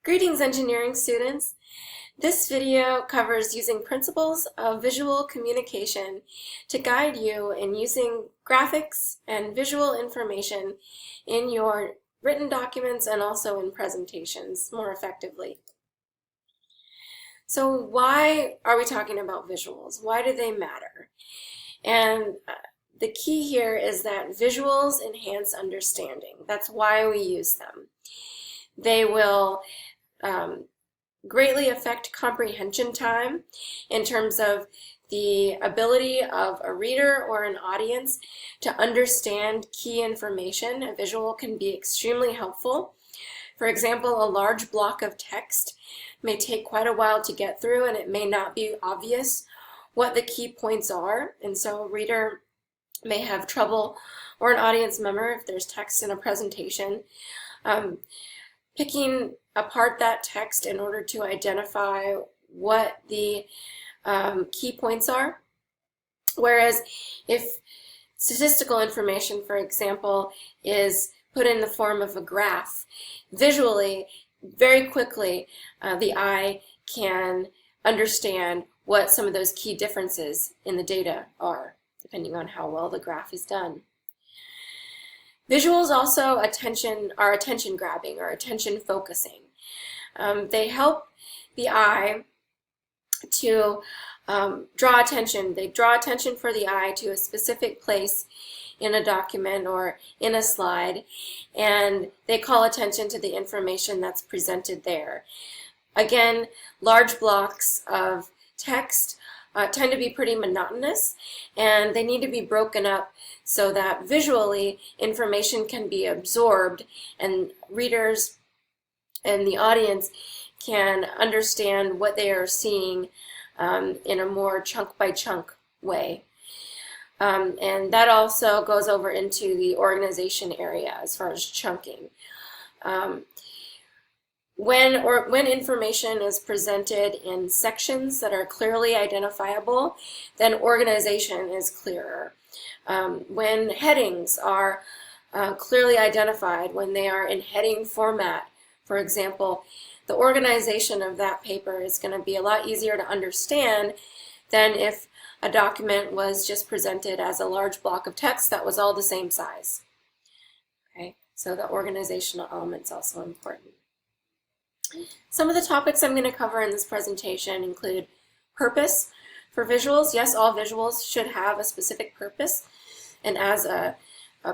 Greetings, engineering students. This video covers using principles of visual communication to guide you in using graphics and visual information in your written documents and also in presentations more effectively. So why are we talking about visuals? Why do they matter? And the key here is that visuals enhance understanding. That's why we use them. They will greatly affect comprehension time in terms of the ability of a reader or an audience to understand key information. A visual can be extremely helpful. For example, a large block of text may take quite a while to get through, and it may not be obvious what the key points are, and so a reader may have trouble, or an audience member, if there's text in a presentation, picking apart that text in order to identify what the key points are. Whereas if statistical information, for example, is put in the form of a graph, visually, very quickly, the eye can understand what some of those key differences in the data are, depending on how well the graph is done. Visuals also are attention grabbing or attention focusing. They help the eye to draw attention. They draw attention for the eye to a specific place in a document or in a slide, and they call attention to the information that's presented there. Again, large blocks of text tend to be pretty monotonous, and they need to be broken up so that visually information can be absorbed and readers and the audience can understand what they are seeing in a more chunk by chunk way. And that also goes over into the organization area as far as chunking. When information is presented in sections that are clearly identifiable, then organization is clearer. When headings are clearly identified, when they are in heading format, for example, the organization of that paper is going to be a lot easier to understand than if a document was just presented as a large block of text that was all the same size. Okay, so the organizational element's also important. Some of the topics I'm going to cover in this presentation include purpose for visuals. Yes, all visuals should have a specific purpose, and as a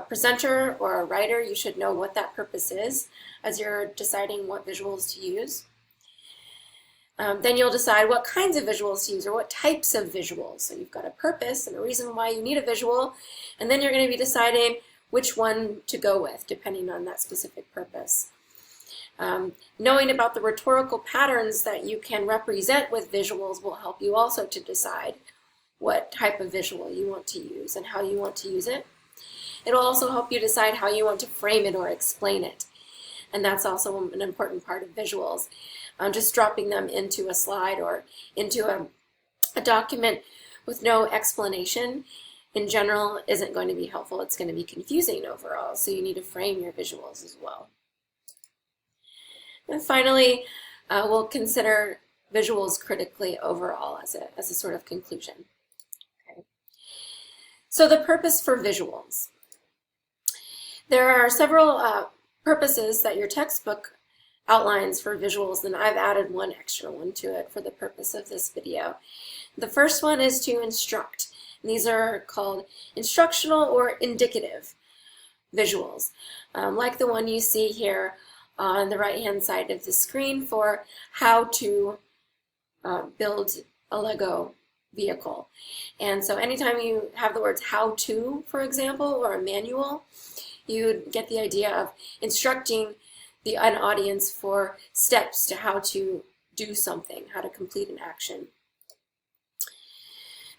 presenter or a writer, you should know what that purpose is as you're deciding what visuals to use. Then you'll decide what kinds of visuals to use or what types of visuals. So you've got a purpose and a reason why you need a visual, and then you're going to be deciding which one to go with depending on that specific purpose. Knowing about the rhetorical patterns that you can represent with visuals will help you also to decide what type of visual you want to use and how you want to use it. It'll also help you decide how you want to frame it or explain it. And that's also an important part of visuals. Just dropping them into a slide or into a document with no explanation in general isn't going to be helpful. It's going to be confusing overall, so you need to frame your visuals as well. And finally, we'll consider visuals critically overall as a sort of conclusion. Okay. So the purpose for visuals. There are several purposes that your textbook outlines for visuals, and I've added one extra one to it for the purpose of this video. The first one is to instruct. These are called instructional or indicative visuals, like the one you see here on the right-hand side of the screen for how to build a Lego vehicle. And so anytime you have the words how to, for example, or a manual, you'd get the idea of instructing an audience for steps to how to do something, how to complete an action.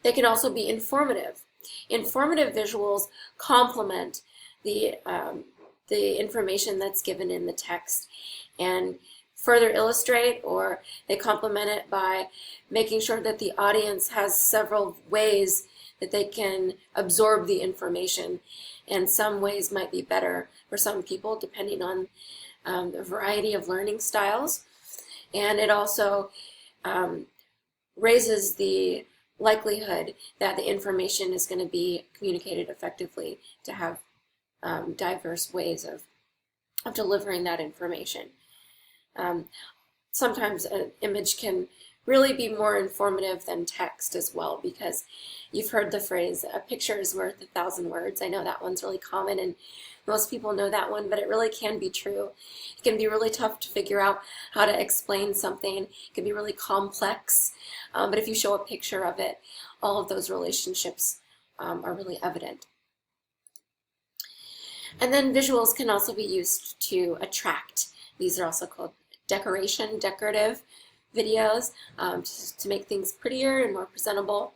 They can also be informative. Informative visuals complement the information that's given in the text and further illustrate, or they complement it by making sure that the audience has several ways that they can absorb the information, and some ways might be better for some people depending on the variety of learning styles. and it also raises the likelihood that the information is going to be communicated effectively, to have diverse ways of delivering that information. Sometimes an image can really be more informative than text as well, because you've heard the phrase, a picture is worth 1,000 words. I know that one's really common and most people know that one, but it really can be true. It can be really tough to figure out how to explain something. It can be really complex, but if you show a picture of it, all of those relationships are really evident. And then visuals can also be used to attract. These are also called decorative videos, to make things prettier and more presentable.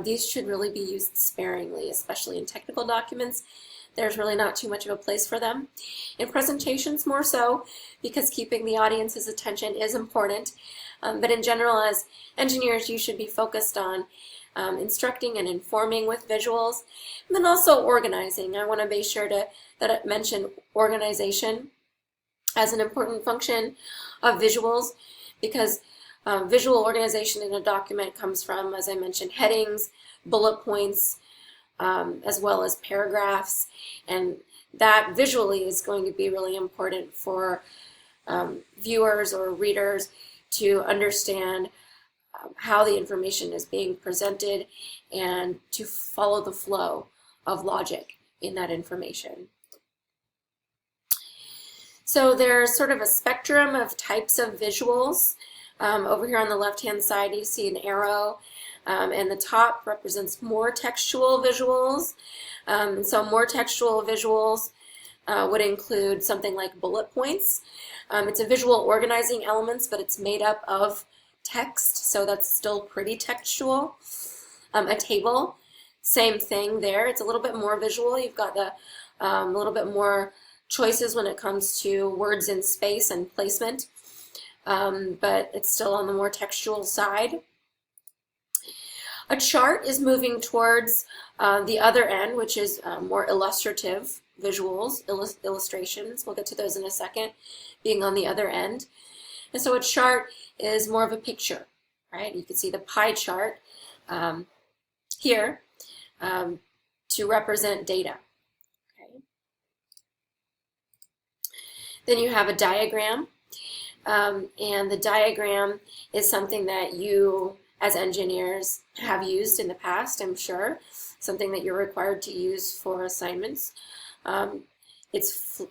These should really be used sparingly, especially in technical documents. There's really not too much of a place for them. In presentations, more so, because keeping the audience's attention is important. But in general, as engineers, you should be focused on instructing and informing with visuals, and then also organizing. I want to be sure that I mention organization as an important function of visuals, because visual organization in a document comes from, as I mentioned, headings, bullet points, as well as paragraphs, and that visually is going to be really important for viewers or readers to understand how the information is being presented and to follow the flow of logic in that information. So there's sort of a spectrum of types of visuals. Over here on the left-hand side, you see an arrow, and the top represents more textual visuals. And so more textual visuals would include something like bullet points. It's a visual organizing elements, but it's made up of text, so that's still pretty textual. A table, same thing there. It's a little bit more visual. You've got the a little bit more choices when it comes to words in space and placement, but it's still on the more textual side. A chart is moving towards the other end, which is more illustrative visuals, illustrations. We'll get to those in a second, being on the other end. And so a chart is more of a picture, right? You can see the pie chart here to represent data. Okay. Then you have a diagram, and the diagram is something that you, as engineers, have used in the past, I'm sure, something that you're required to use for assignments. It's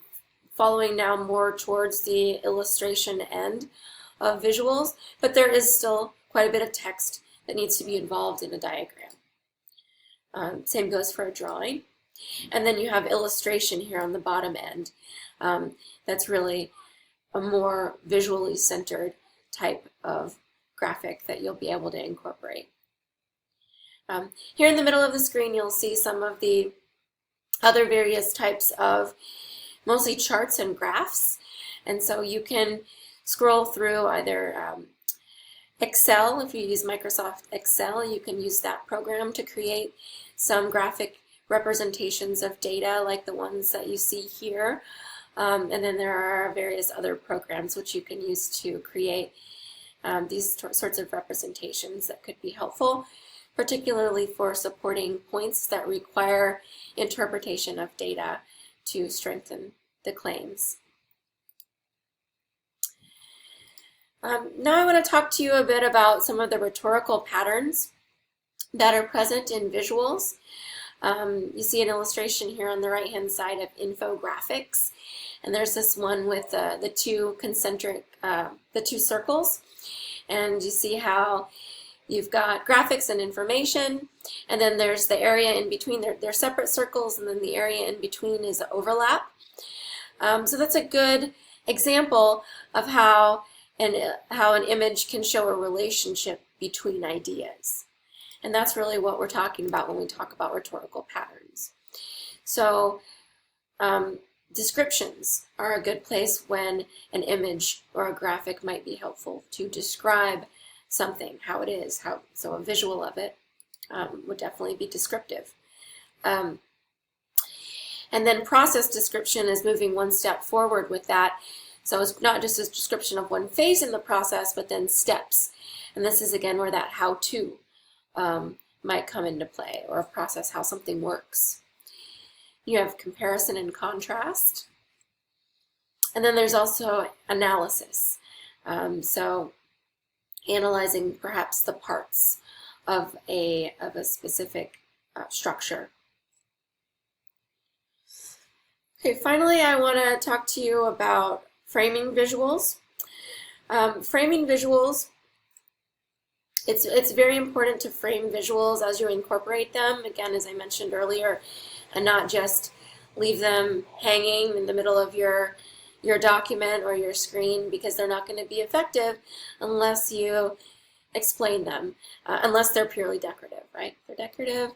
following now more towards the illustration end of visuals, but there is still quite a bit of text that needs to be involved in a diagram. Same goes for a drawing. And then you have illustration here on the bottom end. That's really a more visually centered type of graphic that you'll be able to incorporate. Here in the middle of the screen, you'll see some of the other various types of mostly charts and graphs. And so you can scroll through either Excel. If you use Microsoft Excel, you can use that program to create some graphic representations of data like the ones that you see here. And then there are various other programs which you can use to create these sorts of representations that could be helpful, particularly for supporting points that require interpretation of data to strengthen the claims. Now I want to talk to you a bit about some of the rhetorical patterns that are present in visuals. You see an illustration here on the right-hand side of infographics, and there's this one with the two concentric, the two circles, and you see how you've got graphics and information, and then there's the area in between. They're separate circles, and then the area in between is the overlap. So that's a good example of how an image can show a relationship between ideas. And that's really what we're talking about when we talk about rhetorical patterns. So descriptions are a good place when an image or a graphic might be helpful to describe something, how it is, so a visual of it would definitely be descriptive. And then process description is moving one step forward with that. So it's not just a description of one phase in the process, but then steps. And this is again where that how-to might come into play, or a process, how something works. You have comparison and contrast. And then there's also analysis. So analyzing perhaps the parts of a specific structure. Okay, finally I want to talk to you about framing visuals. Framing visuals, it's very important to frame visuals as you incorporate them, again, as I mentioned earlier, and not just leave them hanging in the middle of your document or your screen, because they're not going to be effective unless you explain them, unless they're purely decorative, right? If they're decorative,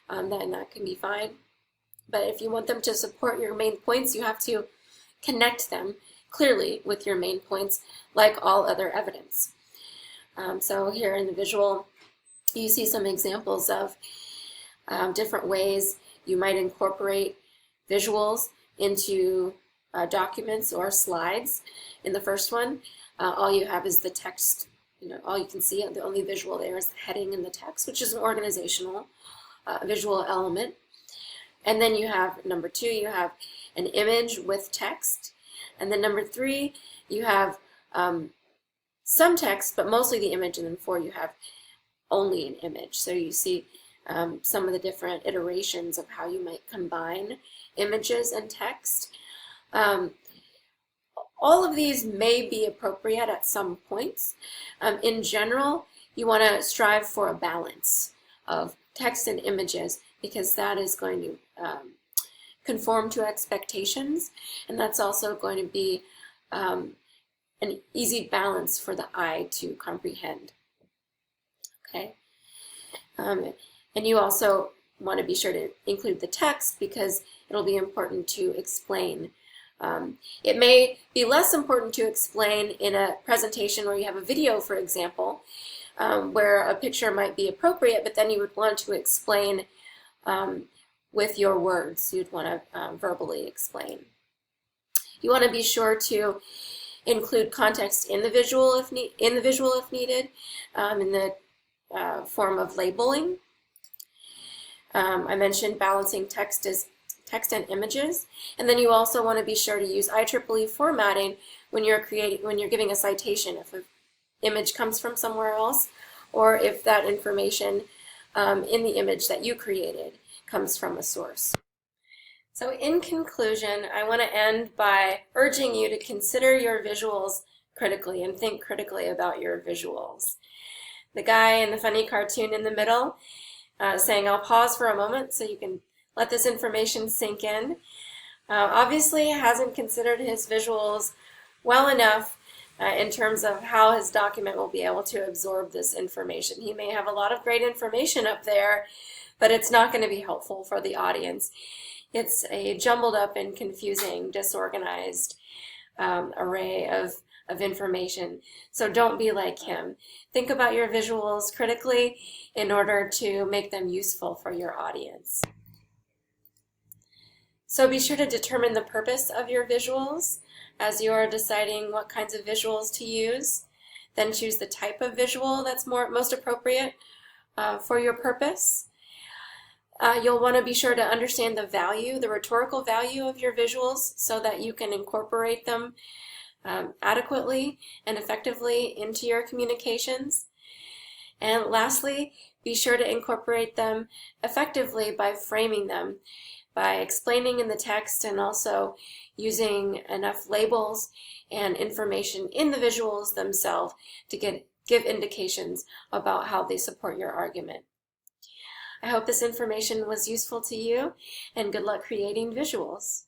then that can be fine. But if you want them to support your main points, you have to connect them clearly with your main points, like all other evidence. So here in the visual, you see some examples of different ways you might incorporate visuals into documents or slides. In the first one, all you have is the text. All you can see, the only visual there is the heading and the text, which is an organizational visual element. And then you have number 2, you have an image with text. And then number 3, you have some text, but mostly the image. And then 4, you have only an image. So you see some of the different iterations of how you might combine images and text. All of these may be appropriate at some points. In general, you want to strive for a balance of text and images, because that is going to conform to expectations, and that's also going to be an easy balance for the eye to comprehend. Okay, and you also want to be sure to include the text, because it'll be important to explain. It may be less important to explain in a presentation where you have a video, for example, where a picture might be appropriate, but then you would want to explain with your words. You'd want to verbally explain. You want to be sure to include context in the visual if needed, in the form of labeling. I mentioned balancing text and images, and then you also want to be sure to use IEEE formatting when you're giving a citation, if an image comes from somewhere else, or if that information in the image that you created comes from a source. So in conclusion, I want to end by urging you to consider your visuals critically and think critically about your visuals. The guy in the funny cartoon in the middle saying, "I'll pause for a moment so you can let this information sink in," obviously hasn't considered his visuals well enough in terms of how his document will be able to absorb this information. He may have a lot of great information up there, but it's not going to be helpful for the audience. It's a jumbled up and confusing, disorganized array of information. So don't be like him. Think about your visuals critically in order to make them useful for your audience. So be sure to determine the purpose of your visuals as you're deciding what kinds of visuals to use. Then choose the type of visual that's most appropriate for your purpose. You'll want to be sure to understand the value, the rhetorical value of your visuals, so that you can incorporate them adequately and effectively into your communications. And lastly, be sure to incorporate them effectively by framing them, by explaining in the text and also using enough labels and information in the visuals themselves to give indications about how they support your argument. I hope this information was useful to you, and good luck creating visuals.